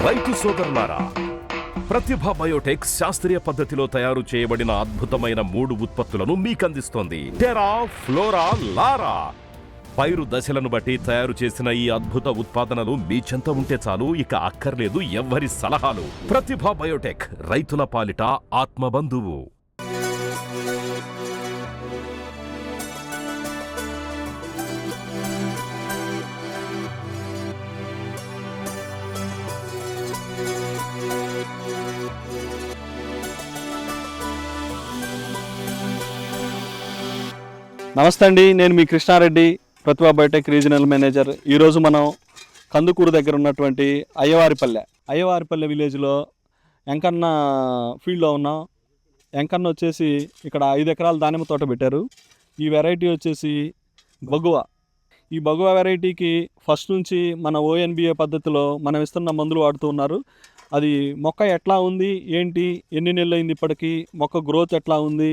రైతు సోదరులారా, ప్రతిభ బయోటెక్ శాస్త్రీయ పద్ధతిలో తయారు చేయబడిన అద్భుతమైన 3 ఉత్పత్తులను మీకందిస్తోంది. టెరా, ఫ్లోరా, లారా. పైరు దశలను బట్టి తయారు చేసిన ఈ అద్భుత ఉత్పాదనలు మీ చెంత ఉంటే చాలు, ఇక అక్కర్లేదు ఎవ్వరి సలహాలు. ప్రతిభ బయోటెక్, రైతుల పాలిట ఆత్మబంధువు. నమస్తే అండి, నేను మీ కృష్ణారెడ్డి, ప్రతిభా బయోటెక్ రీజనల్ మేనేజర్. ఈరోజు మనం కందుకూరు దగ్గర ఉన్నటువంటి అయ్యవారిపల్లె విలేజ్లో ఎంకన్న ఫీల్డ్లో ఉన్నాం. ఎంకన్న వచ్చేసి ఇక్కడ 5 ఎకరాల దానిమ్మ తోట పెట్టారు. ఈ వెరైటీ వచ్చేసి బగువ. ఈ బగువ వెరైటీకి ఫస్ట్ నుంచి మన ONBA పద్ధతిలో మనం ఇస్తున్న మందులు వాడుతూ ఉన్నారు. అది మొక్క ఎట్లా ఉంది, ఏంటి, ఎన్ని నెలలు అయింది ఇప్పటికీ, మొక్క గ్రోత్ ఎట్లా ఉంది,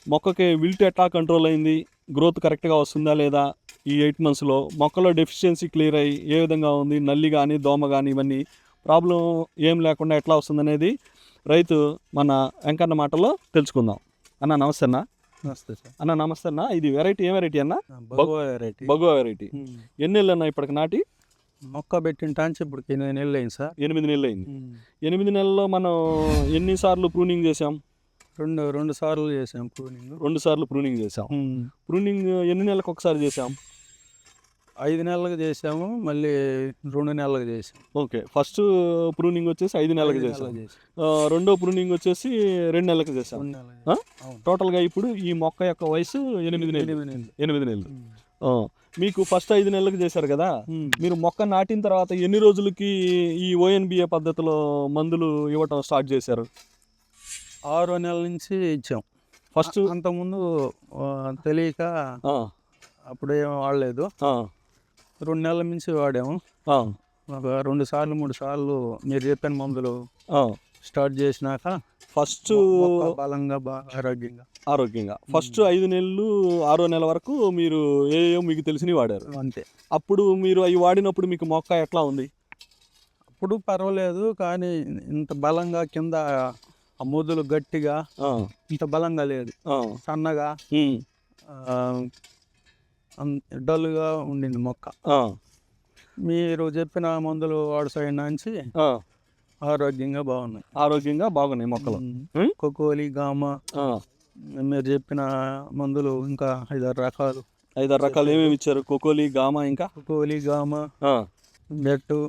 మొక్కకి విల్ట్ ఎట్లా కంట్రోల్ అయింది, గ్రోత్ కరెక్ట్గా వస్తుందా లేదా, ఈ 8 మంత్స్లో మొక్కలో డెఫిషియన్సీ క్లియర్ అయ్యి ఏ విధంగా ఉంది, నల్లి కానీ దోమ కానీ ఇవన్నీ ప్రాబ్లం ఏం లేకుండా ఎట్లా వస్తుందనేది రైతు మన వెంకన్న మాటల్లో తెలుసుకుందాం. అన్న నమస్తే అన్న. నమస్తే సార్. అన్న నమస్తే అన్న. ఇది వెరైటీ ఏ వెరైటీ అన్న? బగువ వెరైటీ. ఎన్ని నెలలు అన్న ఇప్పటికి నాటి? మొక్క పెట్టిన టాంచి ఇప్పుడు 8 నెలలు అయింది సార్. 8 నెలలు అయింది. 8 నెలల్లో మనం ఎన్నిసార్లు ప్రూనింగ్ చేసాం? రెండు సార్లు చేసాం ప్రూనింగ్. 2 సార్లు ప్రూనింగ్ చేసాం. ప్రూనింగ్ ఎన్ని నెలలకు ఒకసారి చేసాం? 5 నెలలకు చేసాము, మళ్ళీ 2 నెలలకు చేసాం. ఓకే, ఫస్ట్ ప్రూనింగ్ వచ్చేసి 5 నెలలకు చేసాం. రెండో ప్రూనింగ్ వచ్చేసి 2 నెలలకు చేసాం. టోటల్గా ఇప్పుడు ఈ మొక్క యొక్క వయసు 8 నెలలు. మీకు ఫస్ట్ 5 నెలలకు చేశారు కదా, మీరు మొక్క నాటిన తర్వాత ఎన్ని రోజులకి ఈ ONBA పద్ధతిలో మందులు ఇవ్వటం స్టార్ట్ చేశారు? 6వ నెల నుంచి ఇచ్చాం. ఫస్ట్ అంతకుముందు తెలియక అప్పుడు ఏం వాడలేదు. 2 నెలల నుంచి వాడాము. ఒక 2 సార్లు 3 సార్లు మీరు చెప్పిన మందులు స్టార్ట్ చేసినాక ఫస్ట్ బలంగా ఆరోగ్యంగా ఫస్ట్ 5 నెలలు 6వ నెల వరకు మీరు ఏయో మీకు తెలిసినవి వాడారు అంతే. అప్పుడు మీరు అవి వాడినప్పుడు మీకు మొక్క ఎట్లా ఉంది? అప్పుడు పర్వాలేదు, కానీ ఇంత బలంగా కింద ఆ మొదలు గట్టిగా ఇంత బలంగా లేదు, సన్నగా డల్గా ఉండింది మొక్క. మీరు చెప్పిన మందులు వాడసాయి నుంచి ఆరోగ్యంగా బాగున్నాయి మొక్కలు. కొకోలి, గామ, మీరు చెప్పిన మందులు ఇంకా 5-6 రకాలు. ఏమేమి ఇచ్చారు? కొకోలి, గామ, బెట్టు.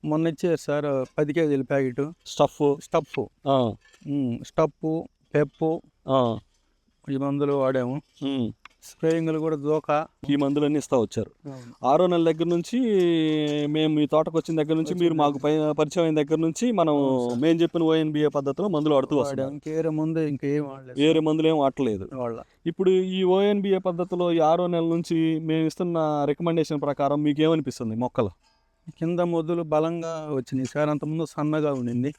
మొన్న ఇచ్చారు సార్ 10 కేజీల ప్యాకెట్ స్టప్పు, పెప్పు, ఈ మందులు వాడాము. స్ప్రేయింగ్లు కూడా ఈ మందులన్నీ ఇస్తా వచ్చారు. 6వ నెల దగ్గర నుంచి మేము మీ తోటకు వచ్చిన దగ్గర నుంచి మీరు మాకు పరిచయం అయిన దగ్గర నుంచి మేము చెప్పిన ONBA పద్ధతిలో మందులు వాడుతూ వస్తాం. వేరే మందులు ఏం వాడలేదు. ఇప్పుడు ఈ ONBA పద్ధతిలో ఈ 6వ నెల నుంచి మేము ఇస్తున్న రికమెండేషన్ ప్రకారం మీకు ఏమనిపిస్తుంది? మొక్కలు కింద మొదలు బలంగా వచ్చినాయి సార్. అంతకుముందు సన్నగా ఉండింది.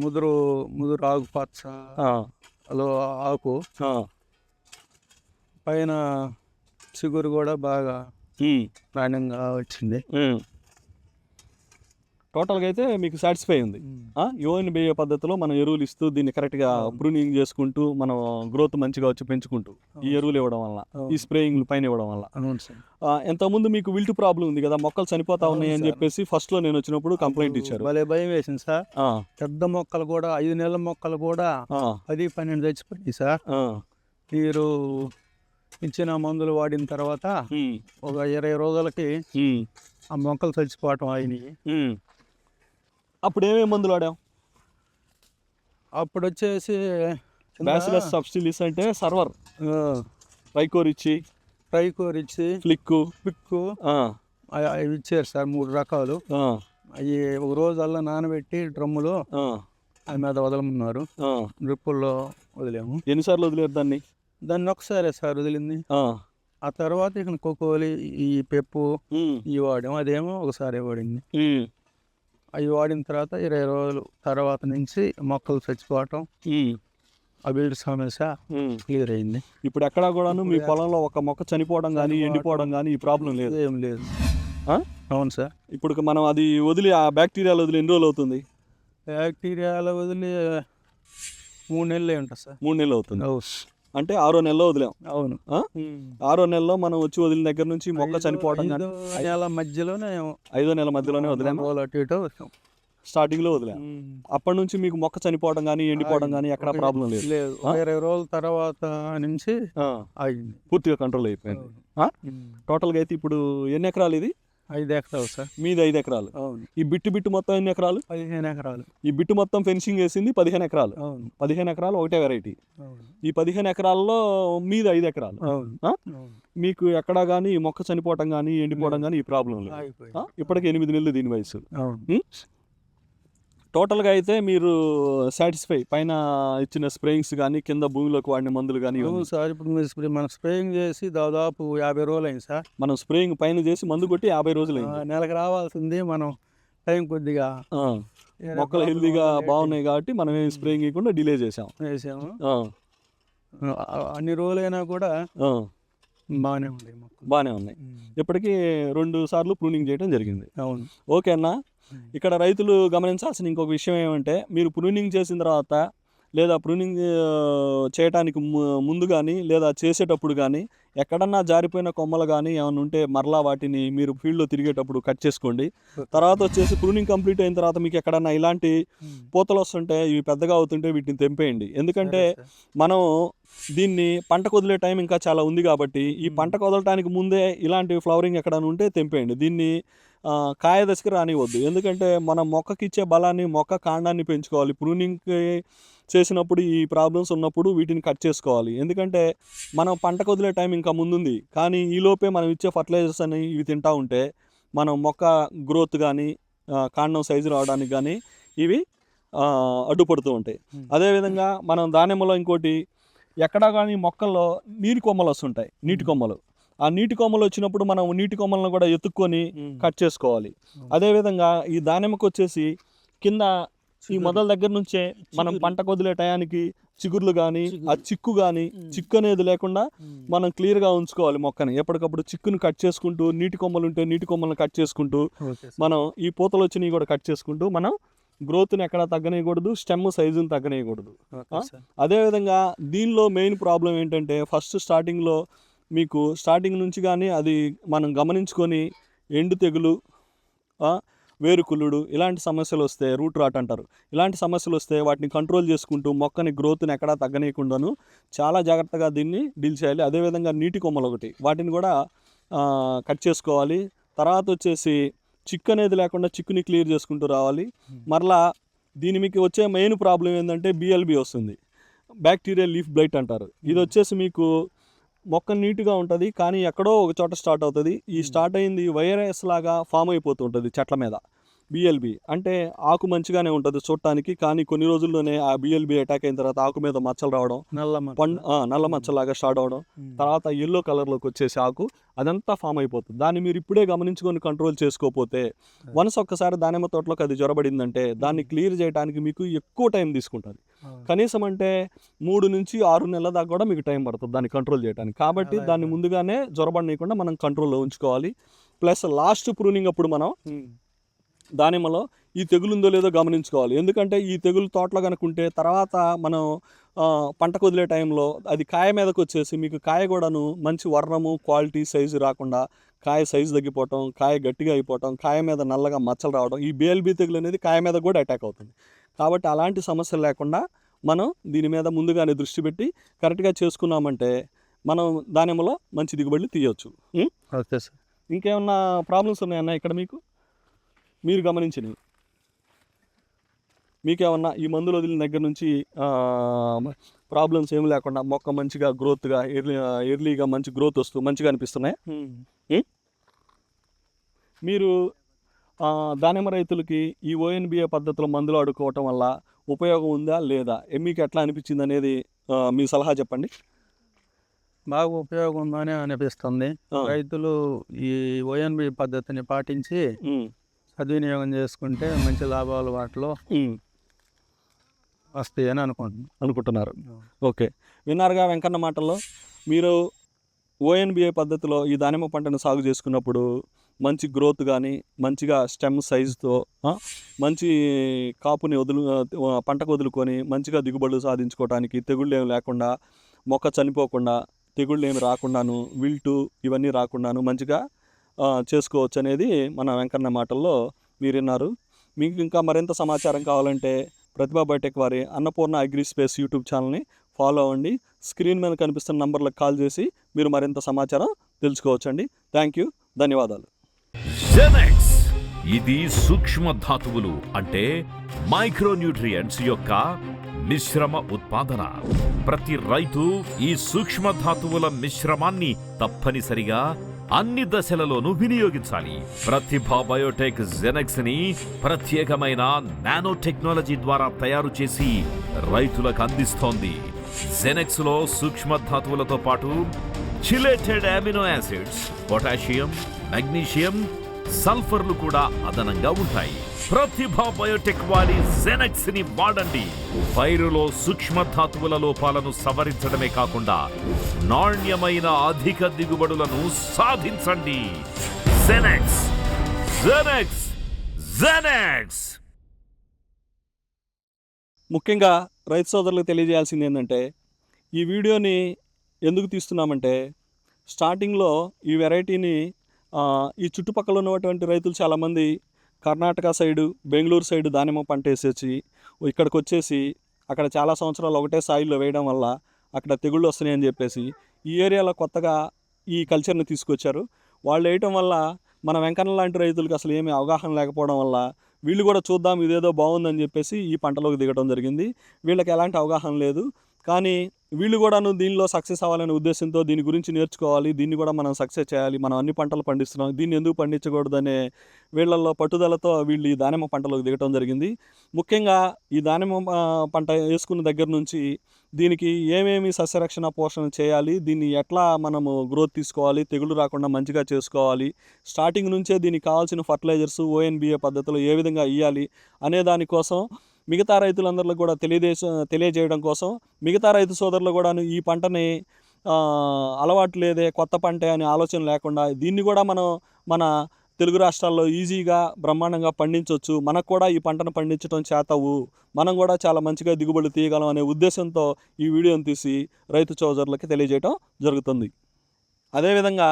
ముదురు ఆకుపచ్చ ఆకు, పైన చిగురు కూడా బాగా ప్రాణంగా వచ్చింది. టోటల్గా అయితే మీకు సాటిస్ఫై ఉంది. ONBA పద్ధతిలో మనం ఎరువులు ఇస్తూ దీన్ని కరెక్ట్గా ప్రూనింగ్ చేసుకుంటూ మనం గ్రోత్ మంచిగా వచ్చి పెంచుకుంటూ ఈ ఎరువులు ఇవ్వడం వల్ల, ఈ స్ప్రేయింగ్లు పైన ఇవ్వడం వల్ల. ఎంతకుముందు మీకు విల్ట్ ప్రాబ్లం ఉంది కదా, మొక్కలు చనిపోతా ఉన్నాయి అని చెప్పేసి ఫస్ట్ లో నేను వచ్చినప్పుడు కంప్లైంట్ ఇచ్చారు. భలే భయం వేసింది సార్. పెద్ద మొక్కలు కూడా 5 నెలల మొక్కలు కూడా 10-12 చచ్చిపోయింది సార్. మీరు ఇచ్చిన మందులు వాడిన తర్వాత ఒక 20 రోజులకి ఆ మొక్కలు చచ్చిపోవటం అయినాయి. అప్పుడు ఏమేమి మందులు వాడాం? అప్పుడు వచ్చేసి బ్యాసిలస్ సబ్స్టిలిస్ అంటే సర్వర్, ట్రైకోరిచ్చి, ఫ్లిక్కు అవి ఇచ్చారు సార్. 3 రకాలు. అవి ఒక రోజల్లా నానబెట్టి డ్రమ్ములో అవి మీద వదలమన్నారు. డ్రిప్పుల్లో వదిలేము. ఎన్నిసార్లు వదిలేరు దాన్ని? ఒకసారి సార్ వదిలింది. ఆ తర్వాత ఇక కొకోలి, ఈ పెప్పు ఇవి వాడాము. అదేమో ఒకసారి వాడింది. అవి వాడిన తర్వాత 20 రోజుల తర్వాత నుంచి మొక్కలు చచ్చిపోవటం, ఆ బిల్డ్ సమస్య క్లియర్ అయింది. ఇప్పుడు ఎక్కడా కూడాను మీ పొలంలో ఒక మొక్క చనిపోవడం కానీ ఎండిపోవడం కానీ ఈ ప్రాబ్లం లేదు? ఏం లేదు. అవును సార్. ఇప్పుడు మనం అది వదిలి ఆ బ్యాక్టీరియాలు వదిలి ఎన్ని రోజులు అవుతుంది? బ్యాక్టీరియాలు వదిలి 3 నెలలే ఉంటుంది సార్. 3 నెలలు అవుతుంది. అవును. అంటే 6వ నెలలో వదిలాం. అవును. 6వ నెలలో మనం వచ్చి వదిలిన దగ్గర నుంచి మొక్క చనిపోవడం కానీ 5వ నెల మధ్యలోనే 5వ నెల మధ్యలోనే వదిలాము. అటు ఇటు వచ్చాం. స్టార్టింగ్లో వదిలాం. అప్పటి నుంచి మీకు మొక్క చనిపోవడం కానీ ఎండిపోవడం కానీ ఎక్కడ ప్రాబ్లం లేదు. లేదు. 20 రోజుల తర్వాత నుంచి ఆగింది. పూర్తిగా కంట్రోల్ అయిపోయింది. టోటల్గా అయితే ఇప్పుడు ఎన్ని ఎకరాలు ఇది? 5 ఎకరాలు సార్. మీది 5 ఎకరాలు. అవును. ఈ బిట్టు మొత్తం ఎన్ని ఎకరాలు? 15 ఎకరాలు. ఈ బిట్టు మొత్తం ఫెన్సింగ్ వేసింది 15 ఎకరాలు. అవును. 15 ఎకరాలు ఒకటే వెరైటీ. అవును. ఈ 15 ఎకరాల్లో మీది 5 ఎకరాలు. అవును. అవును. మీకు ఎక్కడా కానీ మొక్క చనిపోవడం కానీ ఎండిపోవడం కానీ ఈ ప్రాబ్లం లేదు. ఆగిపోయింది. ఇప్పటికి 8 నెలలు దీని వయసు. అవును. టోటల్గా అయితే మీరు సాటిస్ఫై పైన ఇచ్చిన స్ప్రేయింగ్స్ కానీ కింద భూమిలోకి వాడిన మందులు కానీ? అవును సార్. ఇప్పుడు మీరు మనం స్ప్రేయింగ్ చేసి దాదాపు 50 రోజులు అయింది సార్. మనం స్ప్రేయింగ్ పైన చేసి మందు కొట్టి 50 రోజులు అయింది. నెలకు రావాల్సింది మనం టైం కొద్దిగా మొక్కలు హెల్దీగా బాగున్నాయి కాబట్టి మనం ఏం స్ప్రేయింగ్ ఇవ్వకుండా డిలే చేసాము. అన్ని రోజులైనా కూడా బాగానే ఉన్నాయి. బాగానే ఉన్నాయి. ఇప్పటికీ 2 సార్లు ప్రూనింగ్ చేయడం జరిగింది. అవును. ఓకే అన్న. ఇక్కడ రైతులు గమనించాల్సిన ఇంకొక విషయం ఏమంటే, మీరు ప్రూనింగ్ చేసిన తర్వాత లేదా ప్రూనింగ్ చేయడానికి ముందు కానీ లేదా చేసేటప్పుడు కానీ ఎక్కడన్నా జారిపోయిన కొమ్మలు కానీ ఏమైనా ఉంటే మరలా వాటిని మీరు ఫీల్డ్లో తిరిగేటప్పుడు కట్ చేసుకోండి. తర్వాత వచ్చేసి ప్రూనింగ్ కంప్లీట్ అయిన తర్వాత మీకు ఎక్కడన్నా ఇలాంటి పూతలు వస్తుంటే ఇవి పెద్దగా అవుతుంటే వీటిని తెంపేయండి. ఎందుకంటే మనం దీన్ని పంటకు వదిలే టైం ఇంకా చాలా ఉంది కాబట్టి ఈ పంటకు వదలటానికి ముందే ఇలాంటి ఫ్లవరింగ్ ఎక్కడైనా ఉంటే తెంపేయండి. దీన్ని కాయ దశకి రానివ్వద్దు. ఎందుకంటే మనం మొక్కకి ఇచ్చే బలాన్ని మొక్క కాండాన్ని పెంచుకోవాలి. ప్రూనింగ్కి చేసినప్పుడు ఈ ప్రాబ్లమ్స్ ఉన్నప్పుడు వీటిని కట్ చేసుకోవాలి. ఎందుకంటే మనం పంటకు వదిలే టైం ఇంకా ముందుంది. కానీ ఈలోపే మనం ఇచ్చే ఫర్టిలైజర్స్ అని ఇవి తింటూ ఉంటే మనం మొక్క గ్రోత్ కానీ కాండం సైజు రావడానికి కానీ ఇవి అడ్డుపడుతూ ఉంటాయి. అదేవిధంగా మనం దానిమ్మలో ఇంకోటి ఎక్కడా కానీ మొక్కల్లో నీటి కొమ్మలు వస్తుంటాయి. నీటి కొమ్మలు ఆ నీటి కొమ్మలు వచ్చినప్పుడు మనం నీటి కొమ్మలను కూడా ఎత్తుక్కొని కట్ చేసుకోవాలి. అదేవిధంగా ఈ దానిమ్మకు వచ్చేసి కింద ఈ మొదల దగ్గర నుంచే మనం పంట కొదిలే టయానికి చిగుర్లు కానీ ఆ చిక్కు కానీ చిక్కు అనేది లేకుండా మనం క్లియర్గా ఉంచుకోవాలి మొక్కని. ఎప్పటికప్పుడు చిక్కును కట్ చేసుకుంటూ నీటి కొమ్మలు ఉంటే నీటి కొమ్మలను కట్ చేసుకుంటూ మనం ఈ పూతలు వచ్చినవి కూడా కట్ చేసుకుంటూ మనం గ్రోత్ని ఎక్కడ తగ్గనేయకూడదు, స్టెమ్ సైజుని తగ్గనేయకూడదు. అదేవిధంగా దీనిలో మెయిన్ ప్రాబ్లం ఏంటంటే ఫస్ట్ స్టార్టింగ్లో మీకు స్టార్టింగ్ నుంచి కానీ అది మనం గమనించుకొని ఎండు తెగులు, వేరుకుళ్ళుడు ఇలాంటి సమస్యలు వస్తే రూట్ రాట్ అంటారు. ఇలాంటి సమస్యలు వస్తే వాటిని కంట్రోల్ చేసుకుంటూ మొక్కని గ్రోత్ని ఎక్కడా తగ్గనీయకుండాను చాలా జాగ్రత్తగా దీన్ని డీల్ చేయాలి. అదేవిధంగా నీటి కొమ్మలు ఒకటి వాటిని కూడా కట్ చేసుకోవాలి. తర్వాత వచ్చేసి చిక్కు అనేది లేకుండా చిక్కుని క్లియర్ చేసుకుంటూ రావాలి. మరలా దీని మీకు వచ్చే మెయిన్ ప్రాబ్లం ఏంటంటే బిఎల్బి వస్తుంది, బ్యాక్టీరియల్ లీఫ్ బ్లైట్ అంటారు. ఇది వచ్చేసి మీకు మొక్క నీట్గా ఉంటుంది కానీ ఎక్కడో ఒక చోట స్టార్ట్ అవుతుంది. ఈ స్టార్ట్ అయింది వైరస్ లాగా ఫామ్ అయిపోతుంటుంది చెట్ల మీద. బిఎల్బి అంటే ఆకు మంచిగానే ఉంటుంది చూడటానికి, కానీ కొన్ని రోజుల్లోనే ఆ బిఎల్బి అటాక్ అయిన తర్వాత ఆకు మీద మచ్చలు రావడం, నల్ల మచ్చలాగా స్టార్ట్ అవడం, తర్వాత ఎల్లో కలర్లోకి వచ్చేసి ఆకు అదంతా ఫామ్ అయిపోతుంది. దాన్ని మీరు ఇప్పుడే గమనించుకొని కంట్రోల్ చేసుకోకపోతే వన్స్ ఒక్కసారి దానిమ్మ తోటలోకి అది జ్వరబడిందంటే దాన్ని క్లియర్ చేయడానికి మీకు ఎక్కువ టైం తీసుకుంటుంది. కనీసం అంటే 3 నుంచి 6 నెలల దాకా కూడా మీకు టైం పడుతుంది దాన్ని కంట్రోల్ చేయడానికి. కాబట్టి దాన్ని ముందుగానే జ్వరబడనీయకుండా మనం కంట్రోల్లో ఉంచుకోవాలి. ప్లస్ లాస్ట్ ప్రూనింగ్ అప్పుడు మనం దానిమ్మలో ఈ తెగులు ఉందో లేదో గమనించుకోవాలి. ఎందుకంటే ఈ తెగులు తోటలో కనుకుంటే తర్వాత మనం పంటకు వదిలే టైంలో అది కాయ మీదకి వచ్చేసి మీకు కాయ కూడాను మంచి వర్ణము క్వాలిటీ సైజు రాకుండా కాయ సైజు తగ్గిపోవటం, కాయ గట్టిగా అయిపోవటం, కాయ మీద నల్లగా మచ్చలు రావడం, ఈ బిఎల్బి తెగులు అనేది కాయ మీద కూడా అటాక్ అవుతుంది. కాబట్టి అలాంటి సమస్యలు లేకుండా మనం దీని మీద ముందుగానే దృష్టి పెట్టి కరెక్ట్గా చేసుకున్నామంటే మనం దానిమ్మలో మంచి దిగుబడులు తీయవచ్చు. Okay sir. ఇంకేమన్నా ప్రాబ్లమ్స్ ఉన్నాయన్నా ఇక్కడ మీరు గమనించినవి? మీకేమన్నా ఈ మందులు వదిలిన దగ్గర నుంచి ప్రాబ్లమ్స్ ఏమి లేకుండా మొక్క మంచిగా గ్రోత్గా ఎర్లీగా మంచి గ్రోత్ వస్తూ మంచిగా అనిపిస్తున్నాయి? మీరు దానిమ్మ రైతులకి ఈ ONBA పద్ధతిలో మందులు ఆడుకోవటం వల్ల ఉపయోగం ఉందా లేదా, మీకు ఎట్లా అనిపించింది అనేది మీ సలహా చెప్పండి. బాగా ఉపయోగం ఉందని అనిపిస్తుంది. రైతులు ఈ ONBA పద్ధతిని పాటించి సద్వినియోగం చేసుకుంటే మంచి లాభాలు వాటిలో వస్తాయని అనుకుంటున్నారు. ఓకే, విన్నారుగా వెంకన్న మాటల్లో. మీరు ONBA పద్ధతిలో ఈ దానిమ్మ పంటను సాగు చేసుకున్నప్పుడు మంచి గ్రోత్ కానీ మంచిగా స్టెమ్ సైజుతో మంచి కాపుని పంటకు వదులుకొని మంచిగా దిగుబడులు సాధించుకోవడానికి, తెగుళ్ళు ఏమి లేకుండా, మొక్క చనిపోకుండా, తెగుళ్ళు ఏమి రాకుండాను, విల్టు ఇవన్నీ రాకుండాను మంచిగా చేసుకోవచ్చు అనేది మన వెంకన్న మాటల్లో మీరు విన్నారు. మీకు ఇంకా మరింత సమాచారం కావాలంటే ప్రతిభా బయోటెక్ వారి అన్నపూర్ణ అగ్రి స్పేస్ యూట్యూబ్ ఛానల్ని ఫాలో అవ్వండి. స్క్రీన్ మీద కనిపిస్తున్న నంబర్లకు కాల్ చేసి మీరు మరింత సమాచారం తెలుసుకోవచ్చండి. థ్యాంక్ యూ, ధన్యవాదాలు. జెనెక్స్ ఇది సూక్ష్మ ధాతువులు అంటే మైక్రోన్యూట్రియంట్స్ యొక్క మిశ్రమ ఉత్పాదన. ప్రతి రైతు ఈ సూక్ష్మ ధాతువుల మిశ్రమాన్ని తప్పనిసరిగా అన్ని దశలలోనూ వినియోగించాలి. ప్రతిభా బయోటెక్ జెనెక్స్ ని ప్రత్యేకమైన నానో టెక్నాలజీ ద్వారా తయారు చేసి రైతులకు అందిస్తోంది. జెనెక్స్ లో సూక్ష్మ ధాతువులతో పాటు chelated amino acids, potassium, magnesium, సల్ఫర్లు కూడా అదనంగా ఉంటాయి. ప్రతిభా బయోటెక్ వారి జెనెక్స్ ని వాడండి. పైరులో సూక్ష్మ ధాతువుల లోపాలను సవరించడమే కాకుండా నాణ్యమైన అధిక దిగుబడులను సాధించండి. Genex, Genex, Genex. ముఖ్యంగా రైతు సోదరులకు తెలియజేయాల్సింది ఏంటంటే, ఈ వీడియోని ఎందుకు తీస్తున్నామంటే, స్టార్టింగ్లో ఈ వెరైటీని ఈ చుట్టుపక్కల ఉన్నటువంటి రైతులు చాలామంది కర్ణాటక సైడు, బెంగళూరు సైడు దానిమ్మ పంట వేసేసి ఇక్కడికి వచ్చేసి అక్కడ చాలా సంవత్సరాలు ఒకటే సాయిల్లో వేయడం వల్ల అక్కడ తెగుళ్ళు వస్తున్నాయని చెప్పేసి ఈ ఏరియాలో కొత్తగా ఈ కల్చర్ని తీసుకొచ్చారు. వాళ్ళు వేయటం వల్ల మన వెంకన్న లాంటి రైతులకు అసలు ఏమీ అవగాహన లేకపోవడం వల్ల వీళ్ళు కూడా చూద్దాం ఇదేదో బాగుందని చెప్పేసి ఈ పంటలోకి దిగడం జరిగింది. వీళ్ళకి ఎలాంటి అవగాహన లేదు. కానీ వీళ్ళు కూడాను దీనిలో సక్సెస్ అవ్వాలనే ఉద్దేశంతో దీని గురించి నేర్చుకోవాలి, దీన్ని కూడా మనం సక్సెస్ చేయాలి, మనం అన్ని పంటలు పండిస్తున్నాం, దీన్ని ఎందుకు పండించకూడదనే వీళ్ళల్లో పట్టుదలతో వీళ్ళు ఈ దానిమ్మ పంటలోకి దిగటం జరిగింది. ముఖ్యంగా ఈ దానిమ్మ పంట వేసుకున్న దగ్గర నుంచి దీనికి ఏమేమి సస్యరక్షణ పోషణ చేయాలి, దీన్ని ఎట్లా మనము గ్రోత్ తీసుకోవాలి, తెగులు రాకుండా మంచిగా చేసుకోవాలి, స్టార్టింగ్ నుంచే దీనికి కావాల్సిన ఫర్టిలైజర్స్ ONBA పద్ధతిలో ఏ విధంగా ఇవ్వాలి అనే దానికోసం మిగతా రైతులందరిలో కూడా తెలియజేయడం కోసం, మిగతా రైతు సోదరులు కూడా ఈ పంటని అలవాటు లేదే కొత్త పంటే అనే ఆలోచన లేకుండా దీన్ని కూడా మనం మన తెలుగు రాష్ట్రాల్లో ఈజీగా బ్రహ్మాండంగా పండించవచ్చు, మనకు కూడా ఈ పంటను పండించడం చేతవు, మనం కూడా చాలా మంచిగా దిగుబడి తీయగలం అనే ఉద్దేశంతో ఈ వీడియోని తీసి రైతు సోదరులకి తెలియజేయడం జరుగుతుంది. అదేవిధంగా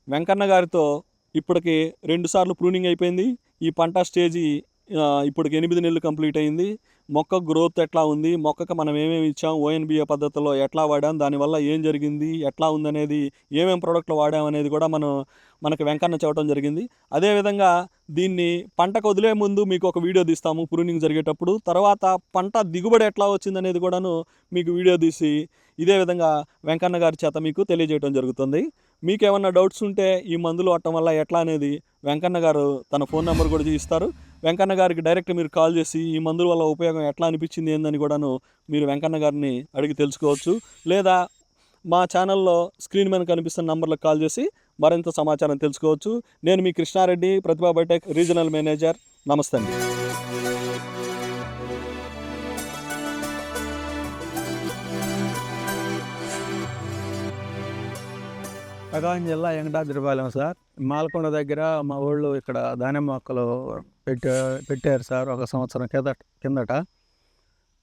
వెంకన్న గారితో ఇప్పటికి 2 సార్లు ప్రూనింగ్ అయిపోయింది. ఈ పంట స్టేజీ ఇప్పటికి 8 నెలలు కంప్లీట్ అయింది. మొక్క గ్రోత్ ఎట్లా ఉంది, మొక్కకు మనం ఏమేమి ఇచ్చాం, ONBA పద్ధతిలో ఎట్లా వాడాం, దానివల్ల ఏం జరిగింది, ఎట్లా ఉందనేది, ఏమేమి ప్రోడక్ట్లు వాడామనేది కూడా మనకు వెంకన్న చెప్పడం జరిగింది. అదేవిధంగా దీన్ని పంటకు వదిలే ముందు మీకు ఒక వీడియో తీస్తాము ప్రూనింగ్ జరిగేటప్పుడు, తర్వాత పంట దిగుబడి ఎట్లా వచ్చిందనేది కూడాను మీకు వీడియో తీసి ఇదే విధంగా వెంకన్న గారి చేత మీకు తెలియజేయడం జరుగుతుంది. మీకు ఏమన్నా డౌట్స్ ఉంటే ఈ మందులు వాడటం వల్ల ఎట్లా అనేది వెంకన్న గారు తన ఫోన్ నెంబర్ కూడా ఇస్తారు. వెంకన్న గారికి డైరెక్ట్ మీరు కాల్ చేసి ఈ మందుల వల్ల ఉపయోగం ఎట్లా అనిపించింది ఏందని కూడాను మీరు వెంకన్న గారిని అడిగి తెలుసుకోవచ్చు. లేదా మా ఛానల్లో స్క్రీన్ మీద కనిపిస్తున్న నంబర్లకు కాల్ చేసి మరింత సమాచారం తెలుసుకోవచ్చు. నేను మీ కృష్ణారెడ్డి, ప్రతిభా బయోటెక్ రీజనల్ మేనేజర్. నమస్తే అండి. ప్రకాశం జిల్లా వెంకటాద్రిపాలెం సార్. మాలకొండ దగ్గర మా ఊళ్ళో ఇక్కడ దానిమ్మ మొక్కలు పెట్టారు సార్ ఒక సంవత్సరం కిందట.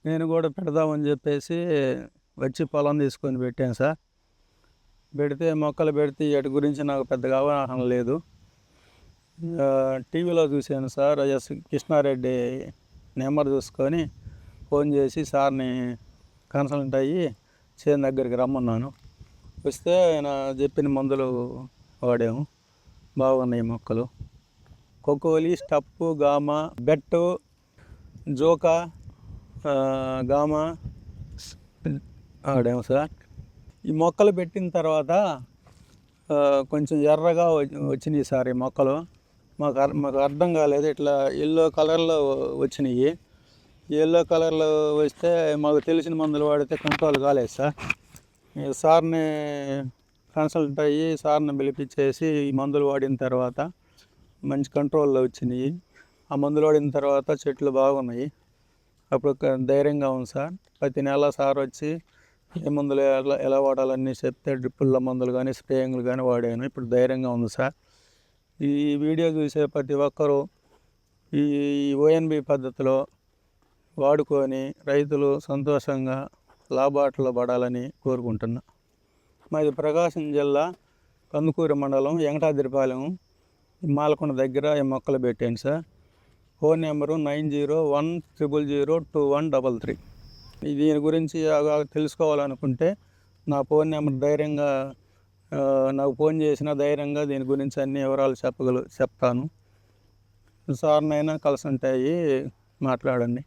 నేను కూడా పెడదామని చెప్పేసి వచ్చి పొలం తీసుకొని పెట్టాను సార్. పెడితే మొక్కలు పెడితే వాటి గురించి నాకు పెద్దగా అవగాహన లేదు. టీవీలో చూశాను సార్. కృష్ణారెడ్డి నెంబర్ చూసుకొని ఫోన్ చేసి సార్ని కన్సల్ట్ అయ్యి చేను దగ్గరికి రమ్మన్నాను. వస్తే ఆయన చెప్పిన మందులు వాడాము, బాగున్నాయి మొక్కలు. కొకోలి, స్టప్పు, గామా, బెట్టు, జోకా, గామా వాడాము సార్. ఈ మొక్కలు పెట్టిన తర్వాత కొంచెం ఎర్రగా వచ్చినాయి సార్ ఈ మొక్కలు. మాకు అర్థం కాలేదు. ఇట్లా ఎల్లో కలర్లో వచ్చినాయి. ఎల్లో కలర్లో వస్తే మాకు తెలిసిన మందులు వాడితే కంట్రోల్ కాలేదు సార్. సార్ని కన్సల్ట్ అయ్యి సార్ని పిలిపించేసి ఈ మందులు వాడిన తర్వాత మంచి కంట్రోల్లో వచ్చినాయి. ఆ మందులు వాడిన తర్వాత చెట్లు బాగున్నాయి. అప్పుడు ధైర్యంగా ఉంది సార్. ప్రతి నెల సార్ వచ్చి ఏ మందులు ఎలా వాడాలన్నీ చెప్తే డ్రిప్పుల్లో మందులు కానీ స్ప్రేయింగ్లు కానీ వాడాను. ఇప్పుడు ధైర్యంగా ఉంది సార్. ఈ వీడియో చూసే ప్రతి ఒక్కరూ ఈ ఓఎన్బి పద్ధతిలో వాడుకొని రైతులు సంతోషంగా లాభాట్లో పడాలని కోరుకుంటున్నా. మాది ప్రకాశం జిల్లా కందుకూరు మండలం వెంకటాద్రిపాలెం మాలకొండ దగ్గర ఈ మొక్కలు పెట్టాను సార్. Phone number 9010002133. దీని గురించి తెలుసుకోవాలనుకుంటే నా ఫోన్ నెంబర్ ధైర్యంగా నాకు ఫోన్ చేసిన ధైర్యంగా దీని గురించి అన్ని వివరాలు చెప్తాను. సార్నైనా కలిసి ఉంటాయి, మాట్లాడండి.